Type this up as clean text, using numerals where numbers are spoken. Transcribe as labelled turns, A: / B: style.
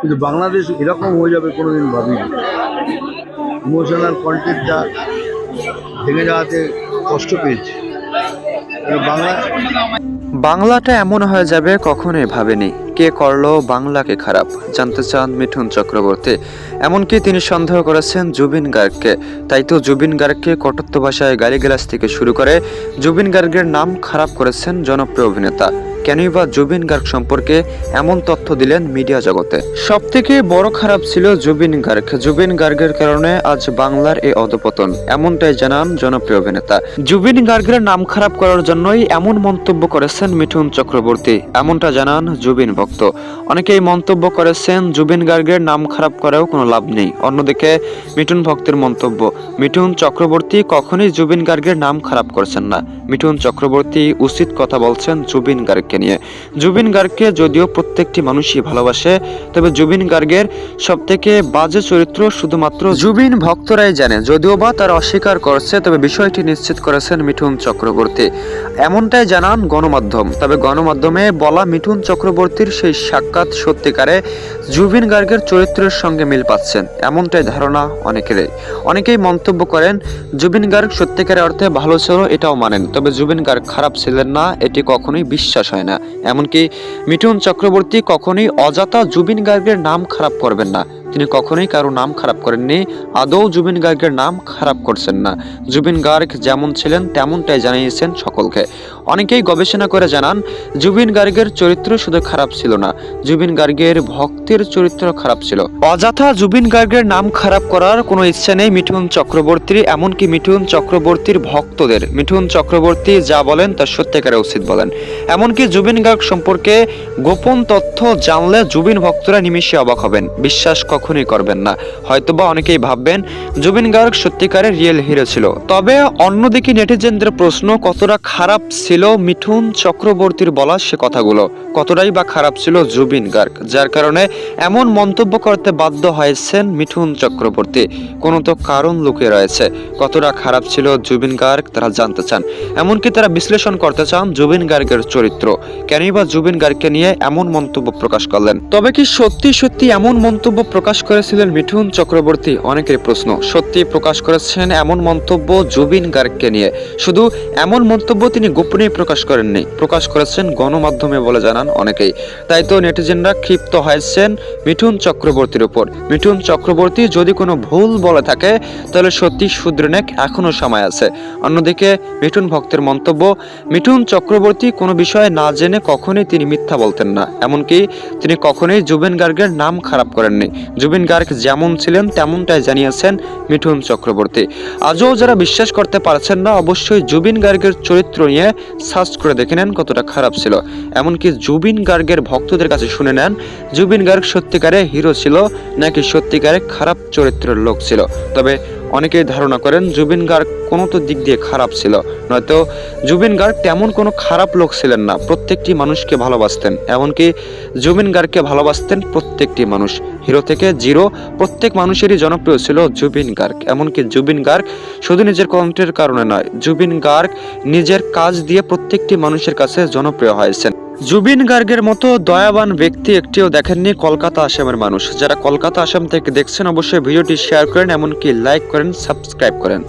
A: কিন্তু বাংলাদেশ এরকম হয়ে যাবে কোনোদিন ভাবিনি। ইমোশনাল কন্টেন্টটা ভেঙে যাওয়াতে কষ্ট পেয়েছি।
B: বাংলাটা এমন হয়ে যাবে কখনোই ভাবেনি। কে করলো বাংলাকে খারাপ জানতে চান মিঠুন চক্রবর্তী। এমনকি তিনি সন্দেহ করেছেন জুবিন গার্গকে। তাই তো জুবিন গার্গকে কটূক্ত ভাষায় গালিগালাজ থেকে শুরু করে জুবিন গার্গের নাম খারাপ করেছেন জনপ্রিয় অভিনেতা। কেনই বা জুবিন গার্গ সম্পর্কে এমন তথ্য দিলেন মিডিয়া জগতে? সব থেকে বড় খারাপ ছিল জুবিন গার্গ। জুবিন গার্গের কারণে আজ বাংলার এই অধপতন, এমনটাই জানান জনপ্রিয় অভিনেতা। জুবিন গার্গের নাম খারাপ করার জন্যই এমন মন্তব্য করেছেন মিঠুন চক্রবর্তী, এমনটা জানান জুবিন ভক্ত। অনেকেই মন্তব্য করেছেন জুবিন গার্গের নাম খারাপ করেও কোনো লাভ নেই। অন্যদিকে মিঠুন ভক্তের মন্তব্য, মিঠুন চক্রবর্তী কখনোই জুবিন গার্গের নাম খারাপ করছেন না। মিঠুন চক্রবর্তী উচিত কথা বলছেন জুবিন গার্গকে নিয়ে। জুবিন গার্গকে যদিও প্রত্যেকটি মানুষই ভালোবাসে, তবে জুবিন গার্গের সব থেকে বাজে চরিত্র শুধুমাত্র জুবিন ভক্তরাই জানে। যদিও বা তার অস্বীকার করছে, তবে বিষয়টি নিশ্চিত করেছেন মিঠুন চক্রবর্তী, এমনটাই জানান গণমাধ্যম। তবে গণমাধ্যমে বলা মিঠুন চক্রবর্তীর সেই সাক্ষাৎ সত্যিকারে জুবিন গার্গের চরিত্রের সঙ্গে মিল পাচ্ছেন, এমনটাই ধারণা অনেকেরই। অনেকেই মন্তব্য করেন জুবিন গার্গ সত্যিকারের অর্থে ভালো ছিল, এটাও মানেন, তবে জুবিন গার্গ খারাপ ছিলেন না এটি কখনোই বিশ্বাস হয় না। এমনকি মিঠুন চক্রবর্তী কখনোই অযথা জুবিন গার্গের নাম খারাপ করবেন না। তিনি কখনোই কারো নাম খারাপ করেননি, আদৌ জুবিন গার্গের নাম খারাপ করছেন না। জুবিন গার্গ যেমন ছিলেন তেমনটাই জানিয়েছেন সকলকে। অনেকেই গবেষণা করে জানান জুবিন গার্গের চরিত্র শুধু খারাপ ছিল না, জুবিন গার্গের ভক্তের চরিত্র খারাপ ছিল। অযথা জুবিন গার্গের নাম খারাপ করার কোনো ইচ্ছে নেই মিঠুন চক্রবর্তীর, এমনকি মিঠুন চক্রবর্তীর ভক্তদের। মিঠুন চক্রবর্তী যা বলেন তা সত্যিকারে উচিত বলেন। এমনকি জুবিন গার্গ সম্পর্কে গোপন তথ্য জানলে জুবিন ভক্তরা নিমিষে অবাক হবেন, বিশ্বাস কখনোই করবেন না। হয়তোবা অনেকেই ভাববেন জুবিন গার্গ সত্যিকারের রিয়েল হিরো ছিল। তবে অন্যদিকে নেটিজেনদের প্রশ্ন, কতটা খারাপ ছিল মিঠুন চক্রবর্তীর বলা সে কথাগুলো? কতটাই বা খারাপ ছিল জুবিন গার্গ, যার কারণে এমন মন্তব্য করতে বাধ্য হয়েছেন মিঠুন চক্রবর্তী? কোনো তো কারণ লুকিয়ে রয়েছে। কতটা খারাপ ছিল জুবিন গার্গ তারা জানতে চান, এমনকি তারা বিশ্লেষণ করতে চান জুবিন গার্গের চরিত্র। কেনই বা জুবিন গার্গকে নিয়ে এমন মন্তব্য প্রকাশ করলেন? তবে কি সত্যি সত্যি এমন মন্তব্য প্রকাশ করেছিলেন মিঠুন চক্রবর্তী? অনেকের প্রশ্ন, সত্যি প্রকাশ করেছেন এমন মন্তব্য জুবিন গার্গকে নিয়ে? শুধু এমন মন্তব্য তিনি গোপনে প্রকাশ করেননি, প্রকাশ করেছেন গণমাধ্যমে বলে জানান অনেকেই। তাই তো নেটিজেনরা ক্ষিপ্ত হয়েছেন মিঠুন চক্রবর্তীর উপর। মিঠুন চক্রবর্তী যদি কোনো ভুল বলে থাকে তাহলে সত্যি শুধরে নেক, এখনো সময় আছে। অন্যদিকে মিঠুন ভক্তের মন্তব্য, মিঠুন চক্রবর্তী কোনো বিষয়ে না জেনে কখনোই তিনি মিথ্যা বলতেন না, এমনকি তিনি কখনোই জুবিন গার্গের নাম খারাপ করেননি। জুবিন গার্গ যেমন ছিলেন তেমনটাই জানিয়েছেন মিঠুন চক্রবর্তী। আজও যারা বিশ্বাস করতে পারছেন না, অবশ্যই জুবিন গার্গের চরিত্র নিয়ে সার্চ করে দেখে নেন কতটা খারাপ ছিল। এমনকি জুবিন গার্গের ভক্তদের কাছে শুনে নেন জুবিন গার্গ সত্যিকারে হিরো ছিল নাকি সত্যিকারে খারাপ চরিত্রের লোক ছিল। তবে অনেকেই ধারণা করেন জুবিন গার্গ কোনো তো দিক দিয়ে খারাপ ছিল, নয়তো জুবিন গার্গ তেমন কোনো খারাপ লোক ছিলেন না। প্রত্যেকটি মানুষকে ভালোবাসতেন, এমনকি জুবিন গার্গকে ভালোবাসতেন প্রত্যেকটি মানুষ। হিরো থেকে জিরো প্রত্যেক মানুষেরই জনপ্রিয় ছিল জুবিন গার্গ। এমনকি জুবিন গার্গ শুধু নিজের কণ্ঠের কারণে নয়, জুবিন গার্গ নিজের কাজ দিয়ে প্রত্যেকটি মানুষের কাছে জনপ্রিয় হয়েছেন। জুবিন গার্গের মতো দয়াবান ব্যক্তি একটিও দেখেননি কলকাতা আসামের মানুষ। যারা কলকাতা আসাম থেকে দেখছেন অবশ্যই ভিডিওটি শেয়ার করেন, এমনকি লাইক করেন, সাবস্ক্রাইব করেন।